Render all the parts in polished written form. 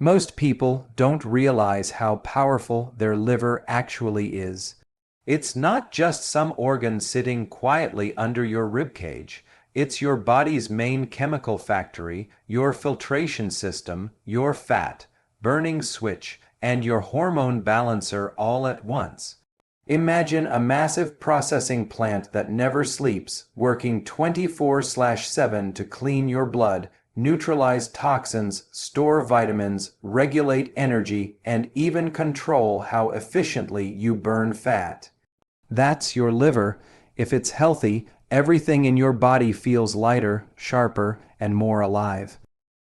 Most people don't realize how powerful their liver actually is. It's not just some organ sitting quietly under your ribcage. It's your body's main chemical factory, your filtration system, your fat burning switch, and your hormone balancer all at once. Imagine a massive processing plant that never sleeps, working 24/7 to clean your blood, neutralize toxins, store vitamins, regulate energy, and even control how efficiently you burn fat. That's your liver. If it's healthy, everything in your body feels lighter, sharper, and more alive.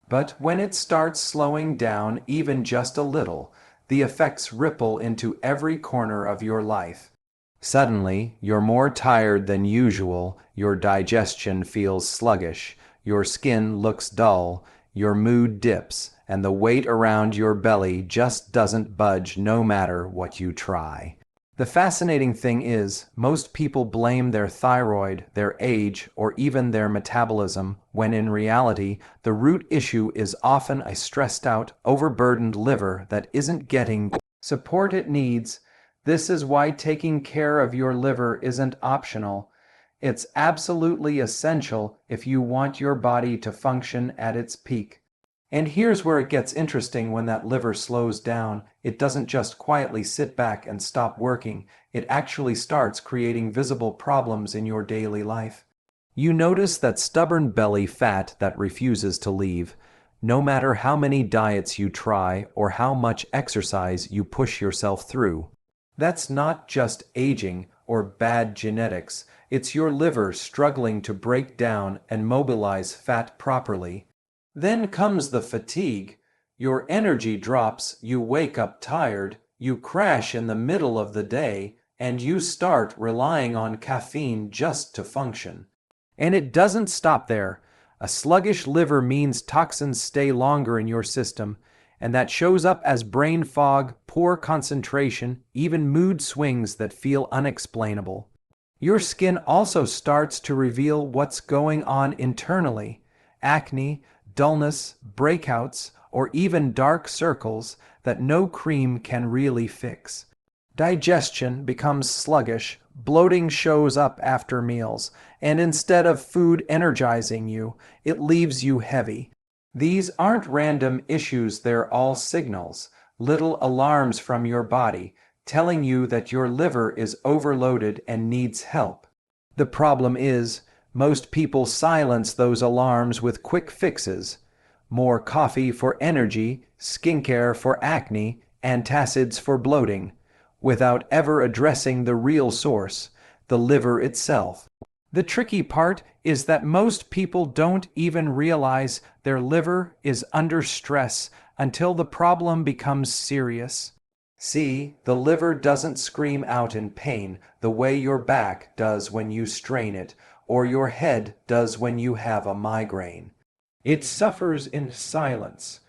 But when it starts slowing down even just a little, the effects ripple into every corner of your life. Suddenly, you're more tired than usual, your digestion feels sluggish, your skin looks dull, your mood dips, and the weight around your belly just doesn't budge no matter what you try. The fascinating thing is, most people blame their thyroid, their age, or even their metabolism, when in reality, the root issue is often a stressed out, overburdened liver that isn't getting support it needs. This is why taking care of your liver isn't optional. It's absolutely essential if you want your body to function at its peak. And here's where it gets interesting. When that liver slows down, it doesn't just quietly sit back and stop working. It actually starts creating visible problems in your daily life. You notice that stubborn belly fat that refuses to leave. No matter how many diets you try or how much exercise you push yourself through. That's not just aging or bad genetics. It's your liver struggling to break down and mobilize fat properly. Then comes the fatigue. Your energy drops, you wake up tired, you crash in the middle of the day, and you start relying on caffeine just to function. And it doesn't stop there. A sluggish liver means toxins stay longer in your system, and that shows up as brain fog, poor concentration, even mood swings that feel unexplainable. Your skin also starts to reveal what's going on internally. Acne, dullness, breakouts, or even dark circles that no cream can really fix. Digestion becomes sluggish, bloating shows up after meals, and instead of food energizing you, it leaves you heavy. These aren't random issues, they're all signals, little alarms from your body, telling you that your liver is overloaded and needs help. The problem is, most people silence those alarms with quick fixes. More coffee for energy, skincare for acne, antacids for bloating, without ever addressing the real source, the liver itself. The tricky part is that most people don't even realize their liver is under stress until the problem becomes serious. See, the liver doesn't scream out in pain the way your back does when you strain it, or your head does when you have a migraine. It suffers in silence.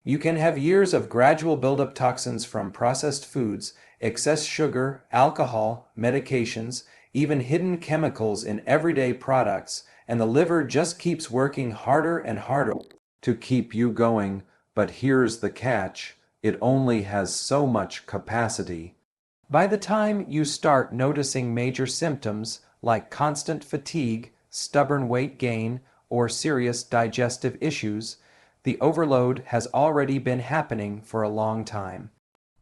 You can have years of gradual buildup toxins from processed foods, excess sugar, alcohol, medications, even hidden chemicals in everyday products, and the liver just keeps working harder and harder to keep you going. But here's the catch, it only has so much capacity. By the time you start noticing major symptoms like constant fatigue, stubborn weight gain, or serious digestive issues, the overload has already been happening for a long time.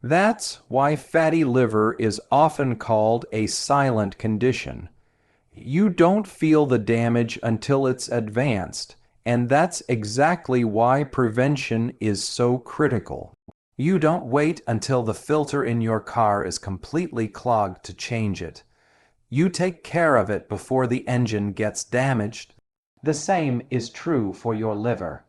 That's why fatty liver is often called a silent condition. You don't feel the damage until it's advanced, and that's exactly why prevention is so critical. You don't wait until the filter in your car is completely clogged to change it. You take care of it before the engine gets damaged. The same is true for your liver.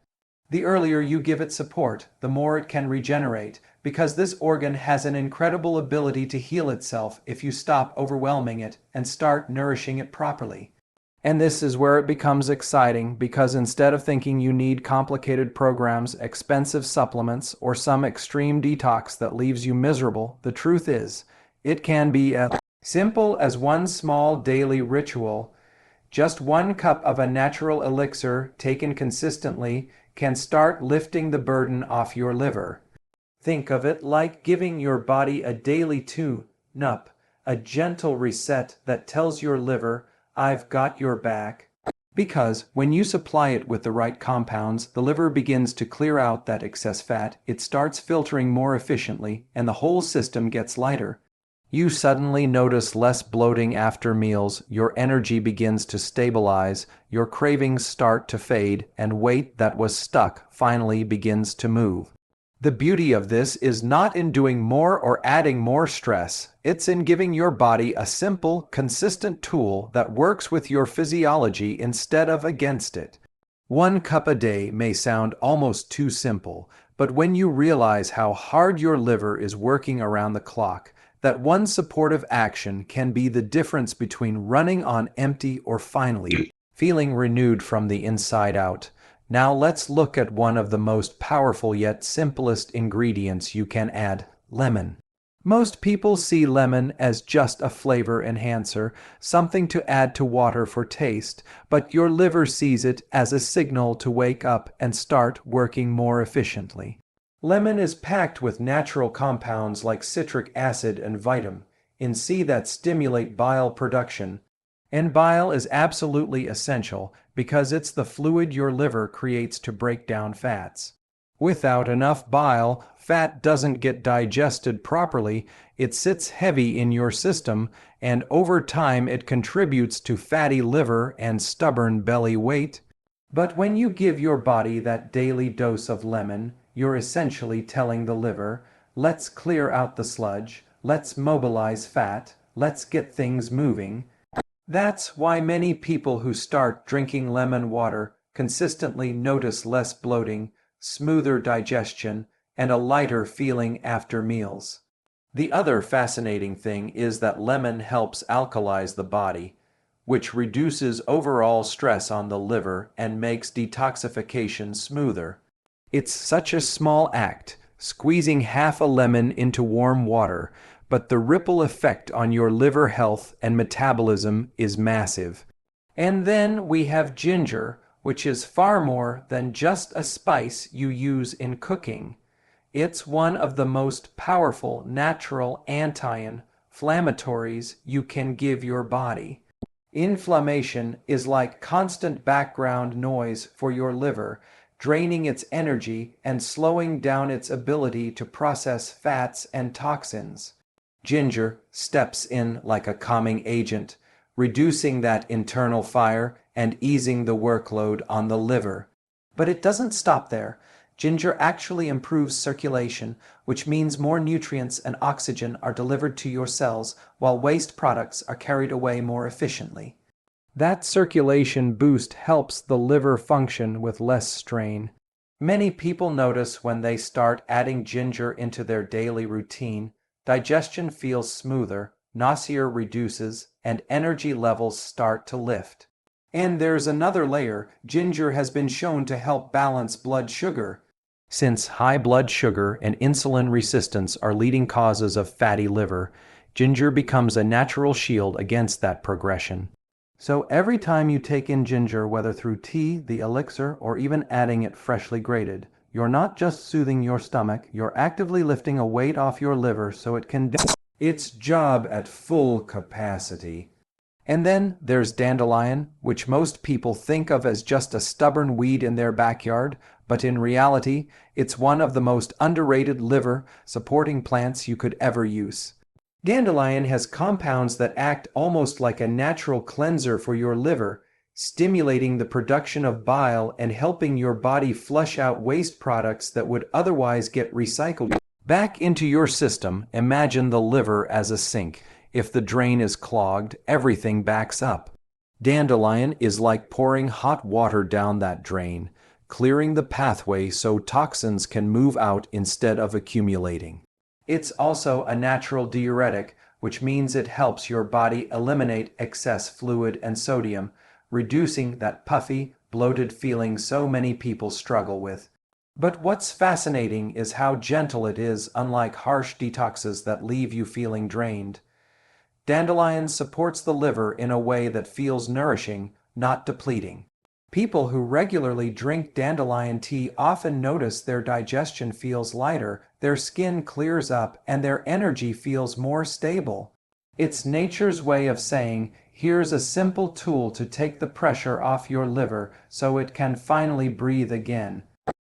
The earlier you give it support, the more it can regenerate, because this organ has an incredible ability to heal itself if you stop overwhelming it and start nourishing it properly. And this is where it becomes exciting, because instead of thinking you need complicated programs, expensive supplements, or some extreme detox that leaves you miserable, the truth is, it can be as simple as one small daily ritual. Just 1 cup of a natural elixir taken consistently can start lifting the burden off your liver. Think of it like giving your body a daily tune-up, a gentle reset that tells your liver, "I've got your back." Because when you supply it with the right compounds, the liver begins to clear out that excess fat, it starts filtering more efficiently, and the whole system gets lighter. You suddenly notice less bloating after meals, your energy begins to stabilize, your cravings start to fade, and weight that was stuck finally begins to move. The beauty of this is not in doing more or adding more stress. It's in giving your body a simple, consistent tool that works with your physiology instead of against it. 1 cup a day may sound almost too simple, but when you realize how hard your liver is working around the clock, that one supportive action can be the difference between running on empty or finally feeling renewed from the inside out. Now let's look at one of the most powerful yet simplest ingredients you can add: lemon. Most people see lemon as just a flavor enhancer, something to add to water for taste, but your liver sees it as a signal to wake up and start working more efficiently. Lemon is packed with natural compounds like citric acid and vitamin C that stimulate bile production. And bile is absolutely essential because it's the fluid your liver creates to break down fats. Without enough bile, fat doesn't get digested properly, it sits heavy in your system, and over time it contributes to fatty liver and stubborn belly weight. But when you give your body that daily dose of lemon, you're essentially telling the liver, "Let's clear out the sludge, let's mobilize fat, let's get things moving." That's why many people who start drinking lemon water consistently notice less bloating, smoother digestion, and a lighter feeling after meals. The other fascinating thing is that lemon helps alkalize the body, which reduces overall stress on the liver and makes detoxification smoother. It's such a small act, squeezing half a lemon into warm water, but the ripple effect on your liver health and metabolism is massive. And then we have ginger, which is far more than just a spice you use in cooking. It's one of the most powerful natural anti-inflammatories you can give your body. Inflammation is like constant background noise for your liver, draining its energy and slowing down its ability to process fats and toxins. Ginger steps in like a calming agent, reducing that internal fire and easing the workload on the liver. But it doesn't stop there. Ginger actually improves circulation, which means more nutrients and oxygen are delivered to your cells, while waste products are carried away more efficiently. That circulation boost helps the liver function with less strain. Many people notice when they start adding ginger into their daily routine, digestion feels smoother, nausea reduces, and energy levels start to lift. And there's another layer. Ginger has been shown to help balance blood sugar. Since high blood sugar and insulin resistance are leading causes of fatty liver, ginger becomes a natural shield against that progression. So every time you take in ginger, whether through tea, the elixir, or even adding it freshly grated, you're not just soothing your stomach, you're actively lifting a weight off your liver so it can do its job at full capacity. And then there's dandelion, which most people think of as just a stubborn weed in their backyard, but in reality, it's one of the most underrated liver-supporting plants you could ever use. Dandelion has compounds that act almost like a natural cleanser for your liver, stimulating the production of bile and helping your body flush out waste products that would otherwise get recycled back into your system. Imagine the liver as a sink. If the drain is clogged, everything backs up. Dandelion is like pouring hot water down that drain, clearing the pathway so toxins can move out instead of accumulating. It's also a natural diuretic, which means it helps your body eliminate excess fluid and sodium, reducing that puffy, bloated feeling so many people struggle with. But what's fascinating is how gentle it is, unlike harsh detoxes that leave you feeling drained. Dandelion supports the liver in a way that feels nourishing, not depleting. People who regularly drink dandelion tea often notice their digestion feels lighter, their skin clears up, and their energy feels more stable. It's nature's way of saying, here's a simple tool to take the pressure off your liver so it can finally breathe again.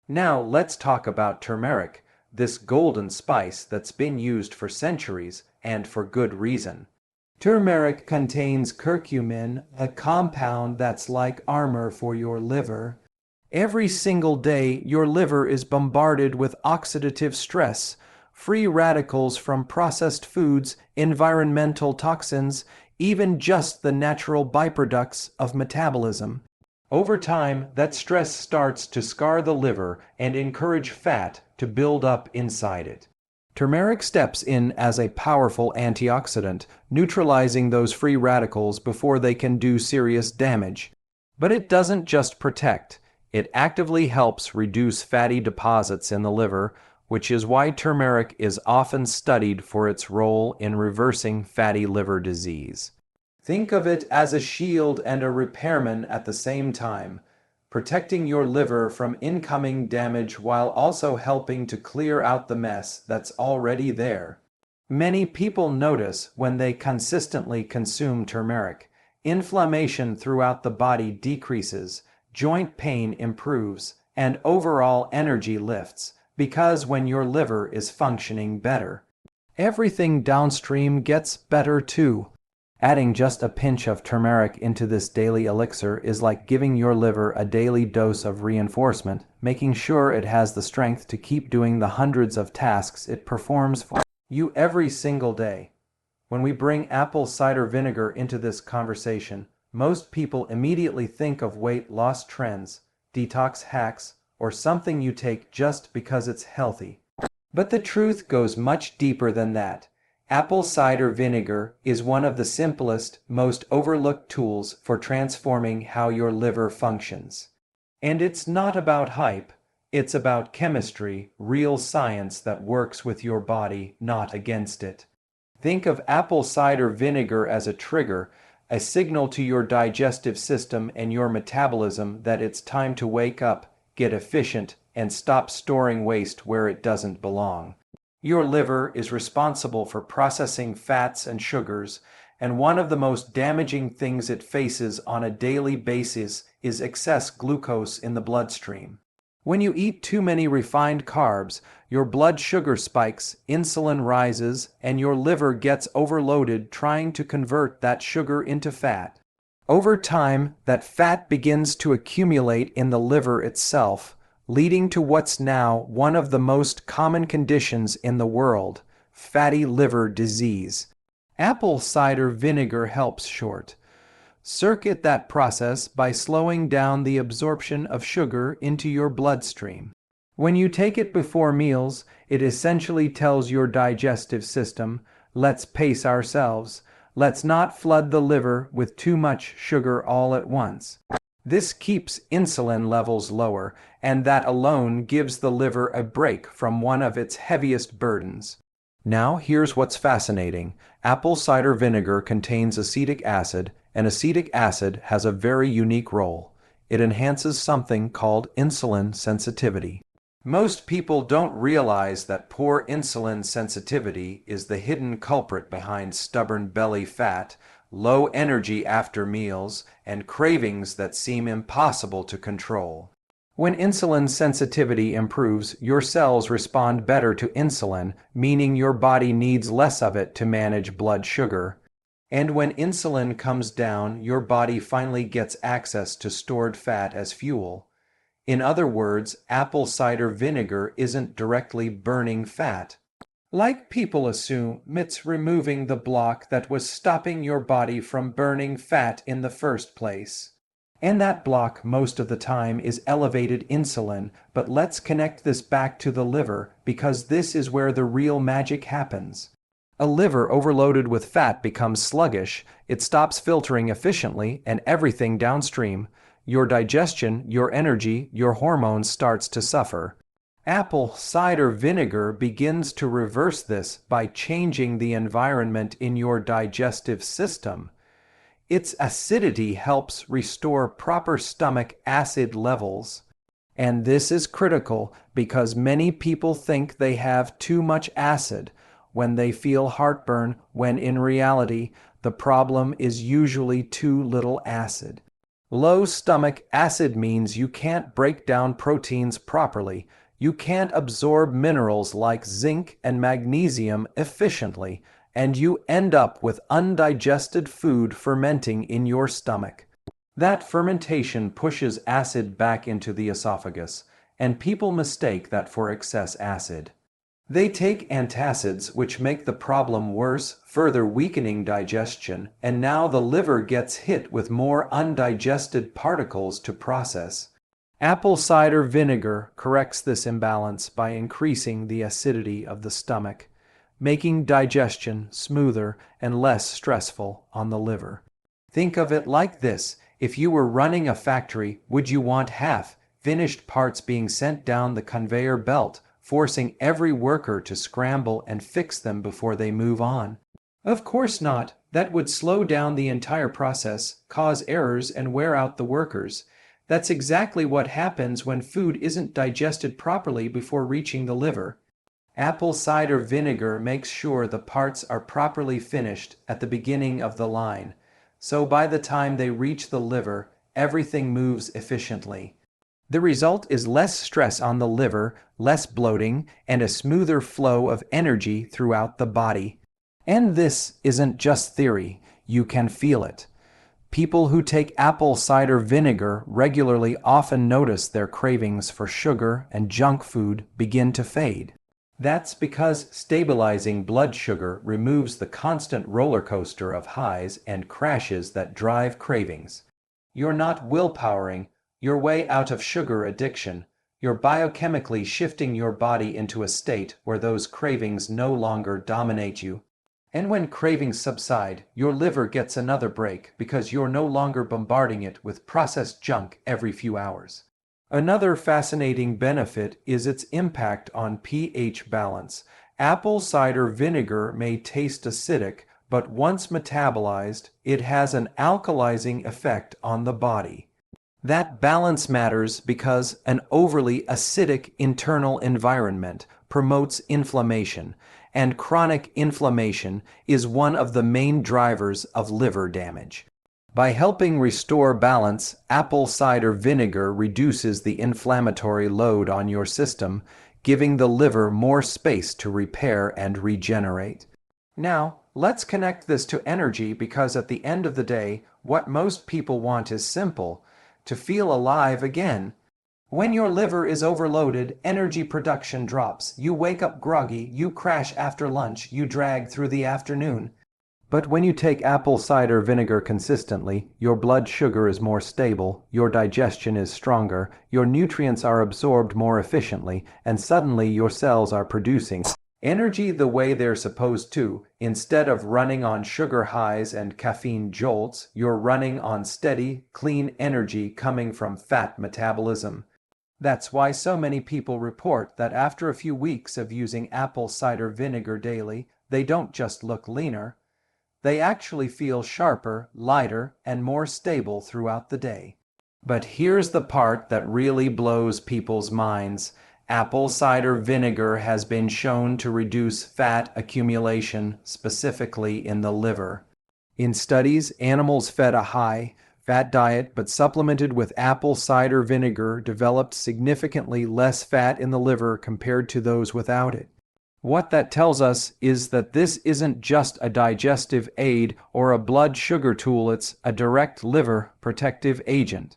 Now let's talk about turmeric, this golden spice that's been used for centuries, and for good reason. Turmeric contains curcumin, a compound that's like armor for your liver. Every single day, your liver is bombarded with oxidative stress, free radicals from processed foods, environmental toxins, even just the natural byproducts of metabolism. Over time, that stress starts to scar the liver and encourage fat to build up inside it. Turmeric steps in as a powerful antioxidant, neutralizing those free radicals before they can do serious damage. But it doesn't just protect, it actively helps reduce fatty deposits in the liver, which is why turmeric is often studied for its role in reversing fatty liver disease. Think of it as a shield and a repairman at the same time, protecting your liver from incoming damage while also helping to clear out the mess that's already there. Many people notice when they consistently consume turmeric, inflammation throughout the body decreases, joint pain improves, and overall energy lifts, because when your liver is functioning better, everything downstream gets better too. Adding just a pinch of turmeric into this daily elixir is like giving your liver a daily dose of reinforcement, making sure it has the strength to keep doing the hundreds of tasks it performs for you every single day. When we bring apple cider vinegar into this conversation, most people immediately think of weight loss trends, detox hacks, or something you take just because it's healthy. But the truth goes much deeper than that. Apple cider vinegar is one of the simplest, most overlooked tools for transforming how your liver functions. And it's not about hype, it's about chemistry, real science that works with your body, not against it. Think of apple cider vinegar as a trigger, a signal to your digestive system and your metabolism that it's time to wake up, get efficient, and stop storing waste where it doesn't belong. Your liver is responsible for processing fats and sugars, and one of the most damaging things it faces on a daily basis is excess glucose in the bloodstream. When you eat too many refined carbs, your blood sugar spikes, insulin rises, and your liver gets overloaded trying to convert that sugar into fat. Over time, that fat begins to accumulate in the liver itself, leading to what's now one of the most common conditions in the world, fatty liver disease. Apple cider vinegar helps circuit that process by slowing down the absorption of sugar into your bloodstream. When you take it before meals, it essentially tells your digestive system, let's pace ourselves, let's not flood the liver with too much sugar all at once. This keeps insulin levels lower, and that alone gives the liver a break from one of its heaviest burdens. Now here's what's fascinating. Apple cider vinegar contains acetic acid, and acetic acid has a very unique role. It enhances something called insulin sensitivity. Most people don't realize that poor insulin sensitivity is the hidden culprit behind stubborn belly fat, low energy after meals, and cravings that seem impossible to control. When insulin sensitivity improves, your cells respond better to insulin, meaning your body needs less of it to manage blood sugar. And when insulin comes down, your body finally gets access to stored fat as fuel. In other words, apple cider vinegar isn't directly burning fat. Like people assume, it's removing the block that was stopping your body from burning fat in the first place. And that block most of the time is elevated insulin, but let's connect this back to the liver because this is where the real magic happens. A liver overloaded with fat becomes sluggish, it stops filtering efficiently, and everything downstream, your digestion, your energy, your hormones starts to suffer. Apple cider vinegar begins to reverse this by changing the environment in your digestive system. Its acidity helps restore proper stomach acid levels. And this is critical because many people think they have too much acid when they feel heartburn, when in reality, the problem is usually too little acid. Low stomach acid means you can't break down proteins properly. You can't absorb minerals like zinc and magnesium efficiently, and you end up with undigested food fermenting in your stomach. That fermentation pushes acid back into the esophagus, and people mistake that for excess acid. They take antacids, which make the problem worse, further weakening digestion, and now the liver gets hit with more undigested particles to process. Apple cider vinegar corrects this imbalance by increasing the acidity of the stomach, making digestion smoother and less stressful on the liver. Think of it like this: if you were running a factory, would you want half-finished parts being sent down the conveyor belt, forcing every worker to scramble and fix them before they move on? Of course not. That would slow down the entire process, cause errors, and wear out the workers. That's exactly what happens when food isn't digested properly before reaching the liver. Apple cider vinegar makes sure the parts are properly finished at the beginning of the line, so by the time they reach the liver, everything moves efficiently. The result is less stress on the liver, less bloating, and a smoother flow of energy throughout the body. And this isn't just theory, you can feel it. People who take apple cider vinegar regularly often notice their cravings for sugar and junk food begin to fade. That's because stabilizing blood sugar removes the constant roller coaster of highs and crashes that drive cravings. You're not willpowering your way out of sugar addiction. You're biochemically shifting your body into a state where those cravings no longer dominate you. And when cravings subside, your liver gets another break because you're no longer bombarding it with processed junk every few hours. Another fascinating benefit is its impact on pH balance. Apple cider vinegar may taste acidic, but once metabolized, it has an alkalizing effect on the body. That balance matters because an overly acidic internal environment promotes inflammation, and chronic inflammation is one of the main drivers of liver damage. By helping restore balance, apple cider vinegar reduces the inflammatory load on your system, giving the liver more space to repair and regenerate. Now, let's connect this to energy, because at the end of the day, what most people want is simple: to feel alive again. When your liver is overloaded, energy production drops. You wake up groggy, you crash after lunch, you drag through the afternoon. But when you take apple cider vinegar consistently, your blood sugar is more stable, your digestion is stronger, your nutrients are absorbed more efficiently, and suddenly your cells are producing energy the way they're supposed to. Instead of running on sugar highs and caffeine jolts, you're running on steady, clean energy coming from fat metabolism. That's why so many people report that after a few weeks of using apple cider vinegar daily, they don't just look leaner. They actually feel sharper, lighter, and more stable throughout the day. But here's the part that really blows people's minds. Apple cider vinegar has been shown to reduce fat accumulation, specifically in the liver. In studies, animals fed a high-fat diet but supplemented with apple cider vinegar developed significantly less fat in the liver compared to those without it. What that tells us is that this isn't just a digestive aid or a blood sugar tool, it's a direct liver protective agent.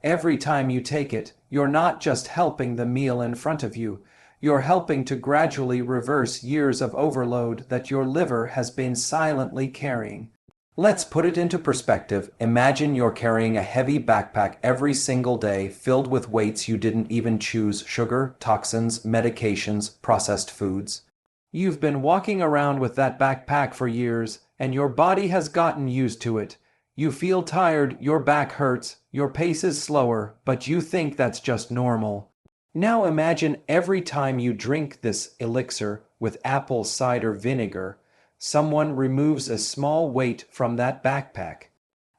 Every time you take it, you're not just helping the meal in front of you, you're helping to gradually reverse years of overload that your liver has been silently carrying. Let's put it into perspective. Imagine you're carrying a heavy backpack every single day filled with weights you didn't even choose: sugar, toxins, medications, processed foods. You've been walking around with that backpack for years, and your body has gotten used to it. You feel tired, your back hurts, your pace is slower, but you think that's just normal. Now imagine every time you drink this elixir with apple cider vinegar, someone removes a small weight from that backpack.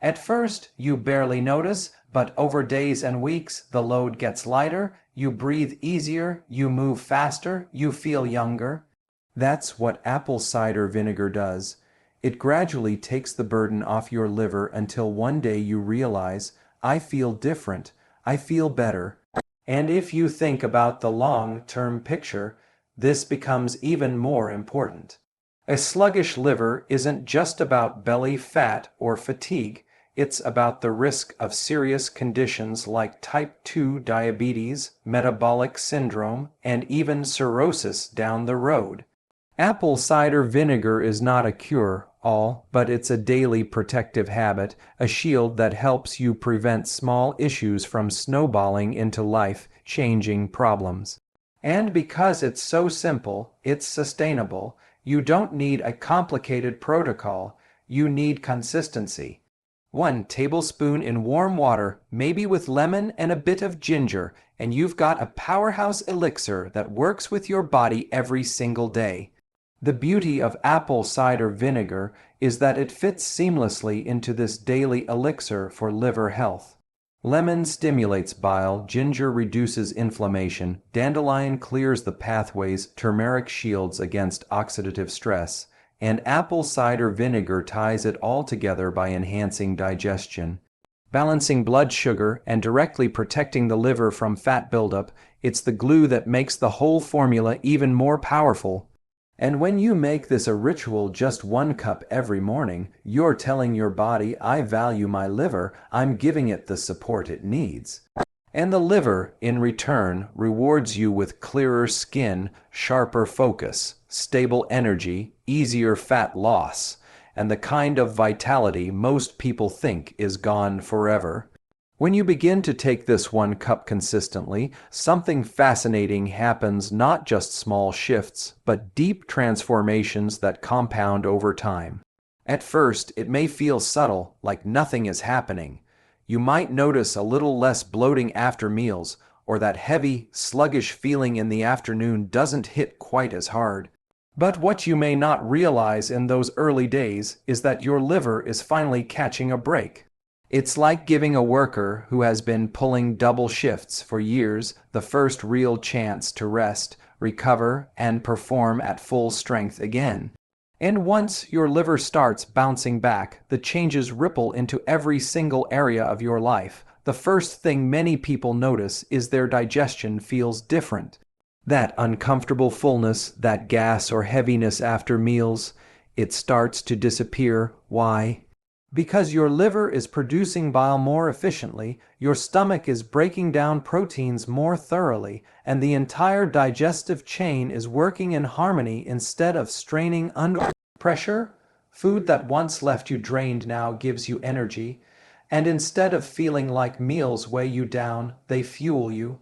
At first, you barely notice, but over days and weeks, the load gets lighter, you breathe easier, you move faster, you feel younger. That's what apple cider vinegar does. It gradually takes the burden off your liver until one day you realize, I feel different, I feel better. And if you think about the long-term picture, this becomes even more important. A sluggish liver isn't just about belly fat or fatigue, it's about the risk of serious conditions like type 2 diabetes, metabolic syndrome, and even cirrhosis down the road. Apple cider vinegar is not a cure-all, but it's a daily protective habit, a shield that helps you prevent small issues from snowballing into life-changing problems. And because it's so simple, it's sustainable, you don't need a complicated protocol, you need consistency. 1 tablespoon in warm water, maybe with lemon and a bit of ginger, and you've got a powerhouse elixir that works with your body every single day. The beauty of apple cider vinegar is that it fits seamlessly into this daily elixir for liver health. Lemon stimulates bile, ginger reduces inflammation, dandelion clears the pathways, turmeric shields against oxidative stress, and apple cider vinegar ties it all together by enhancing digestion. Balancing blood sugar and directly protecting the liver from fat buildup, it's the glue that makes the whole formula even more powerful. And when you make this a ritual, just 1 cup every morning, you're telling your body, I value my liver, I'm giving it the support it needs. And the liver, in return, rewards you with clearer skin, sharper focus, stable energy, easier fat loss, and the kind of vitality most people think is gone forever. When you begin to take this 1 cup consistently, something fascinating happens, not just small shifts, but deep transformations that compound over time. At first, it may feel subtle, like nothing is happening. You might notice a little less bloating after meals, or that heavy, sluggish feeling in the afternoon doesn't hit quite as hard. But what you may not realize in those early days is that your liver is finally catching a break. It's like giving a worker who has been pulling double shifts for years the first real chance to rest, recover, and perform at full strength again. And once your liver starts bouncing back, the changes ripple into every single area of your life. The first thing many people notice is their digestion feels different. That uncomfortable fullness, that gas or heaviness after meals, it starts to disappear. Why? Because your liver is producing bile more efficiently, your stomach is breaking down proteins more thoroughly, and the entire digestive chain is working in harmony instead of straining under pressure. Food that once left you drained now gives you energy, and instead of feeling like meals weigh you down, they fuel you.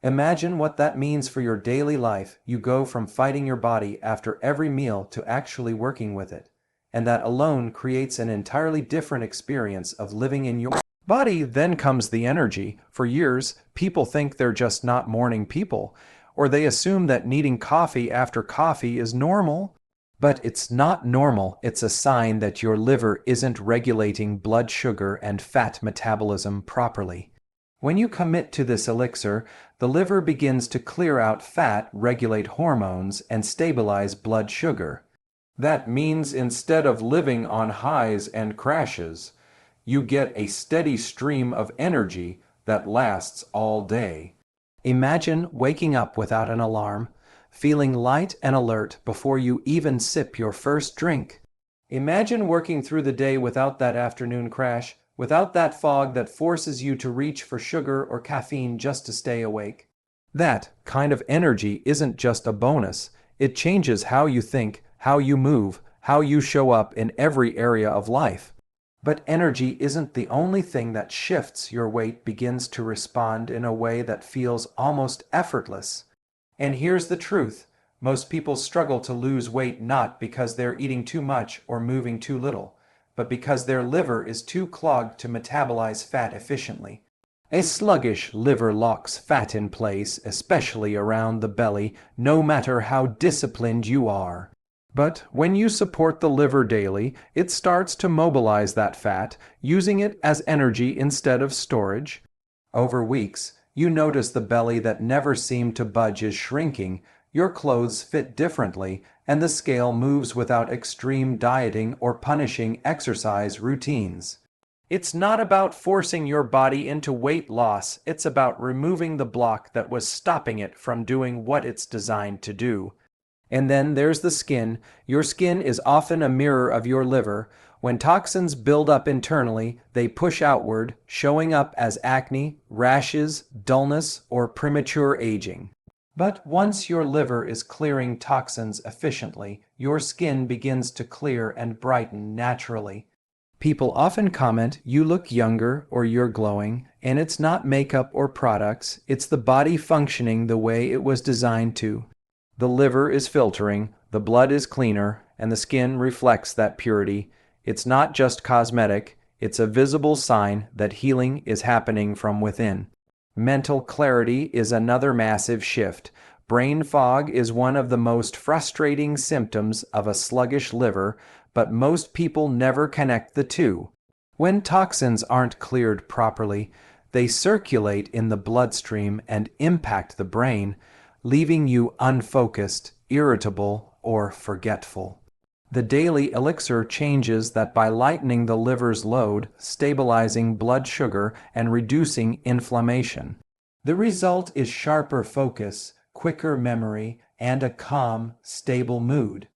Imagine what that means for your daily life. You go from fighting your body after every meal to actually working with it. And that alone creates an entirely different experience of living in your body. Then comes the energy. For years, people think they're just not morning people, or they assume that needing coffee after coffee is normal. But it's not normal. It's a sign that your liver isn't regulating blood sugar and fat metabolism properly. When you commit to this elixir, the liver begins to clear out fat, regulate hormones, and stabilize blood sugar. That means instead of living on highs and crashes, you get a steady stream of energy that lasts all day. Imagine waking up without an alarm, feeling light and alert before you even sip your first drink. Imagine working through the day without that afternoon crash, without that fog that forces you to reach for sugar or caffeine just to stay awake. That kind of energy isn't just a bonus. It changes how you think, how you move, how you show up in every area of life. But energy isn't the only thing that shifts. Your weight begins to respond in a way that feels almost effortless. And here's the truth. Most people struggle to lose weight not because they're eating too much or moving too little, but because their liver is too clogged to metabolize fat efficiently. A sluggish liver locks fat in place, especially around the belly, no matter how disciplined you are. But when you support the liver daily, it starts to mobilize that fat, using it as energy instead of storage. Over weeks, you notice the belly that never seemed to budge is shrinking, your clothes fit differently, and the scale moves without extreme dieting or punishing exercise routines. It's not about forcing your body into weight loss, it's about removing the block that was stopping it from doing what it's designed to do. And then there's the skin. Your skin is often a mirror of your liver. When toxins build up internally, they push outward, showing up as acne, rashes, dullness, or premature aging. But once your liver is clearing toxins efficiently, your skin begins to clear and brighten naturally. People often comment, "You look younger," or "You're glowing," and it's not makeup or products, it's the body functioning the way it was designed to. The liver is filtering, the blood is cleaner, and the skin reflects that purity. It's not just cosmetic, it's a visible sign that healing is happening from within. Mental clarity is another massive shift. Brain fog is one of the most frustrating symptoms of a sluggish liver, but most people never connect the two. When toxins aren't cleared properly, they circulate in the bloodstream and impact the brain, leaving you unfocused, irritable, or forgetful. The daily elixir changes that by lightening the liver's load, stabilizing blood sugar, and reducing inflammation. The result is sharper focus, quicker memory, and a calm, stable mood.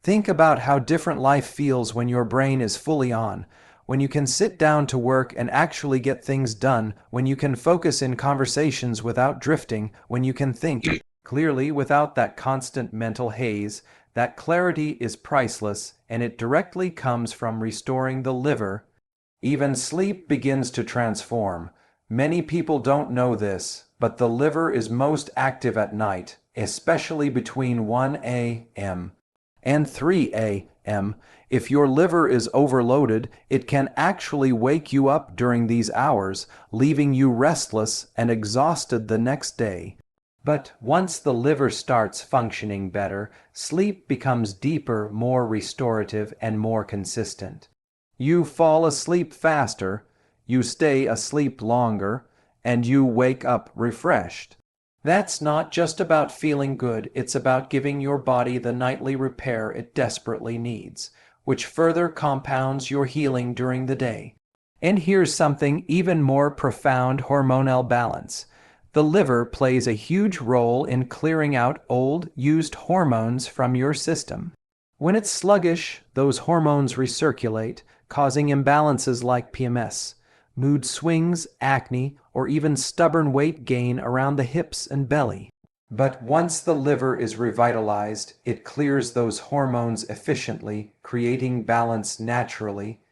Think about how different life feels when your brain is fully on, when you can sit down to work and actually get things done, when you can focus in conversations without drifting, when you can think clearly without that constant mental haze. That clarity is priceless, and it directly comes from restoring the liver. Even sleep begins to transform. Many people don't know this, but the liver is most active at night, especially between 1 a.m. and 3 a.m. If your liver is overloaded, it can actually wake you up during these hours, leaving you restless and exhausted the next day. But once the liver starts functioning better, sleep becomes deeper, more restorative, and more consistent. You fall asleep faster, you stay asleep longer, and you wake up refreshed. That's not just about feeling good, it's about giving your body the nightly repair it desperately needs, which further compounds your healing during the day. And here's something even more profound: hormonal balance. The liver plays a huge role in clearing out old, used hormones from your system. When it's sluggish, those hormones recirculate, causing imbalances like PMS, mood swings, acne, or even stubborn weight gain around the hips and belly. But once the liver is revitalized, it clears those hormones efficiently, creating balance naturally.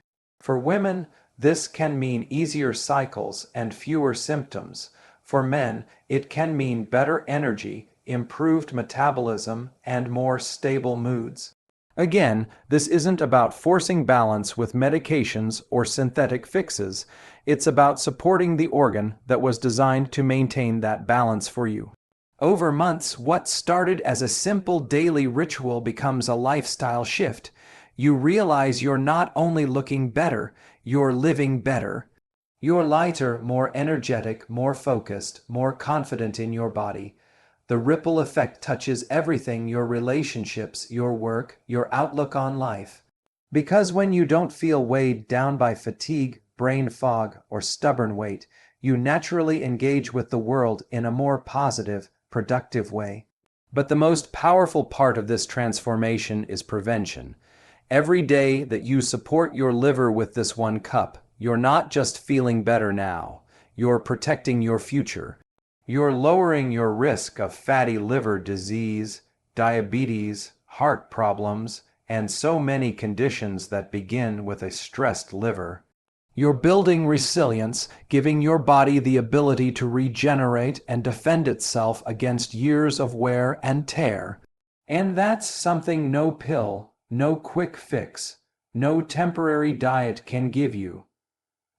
For women, this can mean easier cycles and fewer symptoms. For men, it can mean better energy, improved metabolism, and more stable moods. Again, this isn't about forcing balance with medications or synthetic fixes. It's about supporting the organ that was designed to maintain that balance for you. Over months, what started as a simple daily ritual becomes a lifestyle shift. You realize you're not only looking better, you're living better. You're lighter, more energetic, more focused, more confident in your body. The ripple effect touches everything: your relationships, your work, your outlook on life. Because when you don't feel weighed down by fatigue, brain fog, or stubborn weight, you naturally engage with the world in a more positive, productive way. But the most powerful part of this transformation is prevention. Every day that you support your liver with this one cup, you're not just feeling better now, you're protecting your future. You're lowering your risk of fatty liver disease, diabetes, heart problems, and so many conditions that begin with a stressed liver. You're building resilience, giving your body the ability to regenerate and defend itself against years of wear and tear. And that's something no pill, no quick fix, no temporary diet can give you.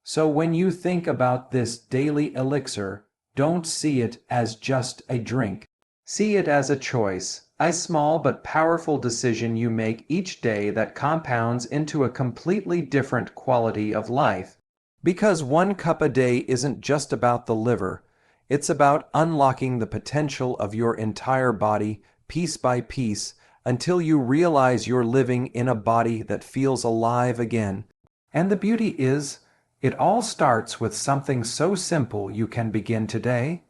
So when you think about this daily elixir, don't see it as just a drink. See it as a choice, A small but powerful decision you make each day that compounds into a completely different quality of life. Because 1 cup a day isn't just about the liver, it's about unlocking the potential of your entire body piece by piece until you realize you're living in a body that feels alive again. And the beauty is, it all starts with something so simple you can begin today.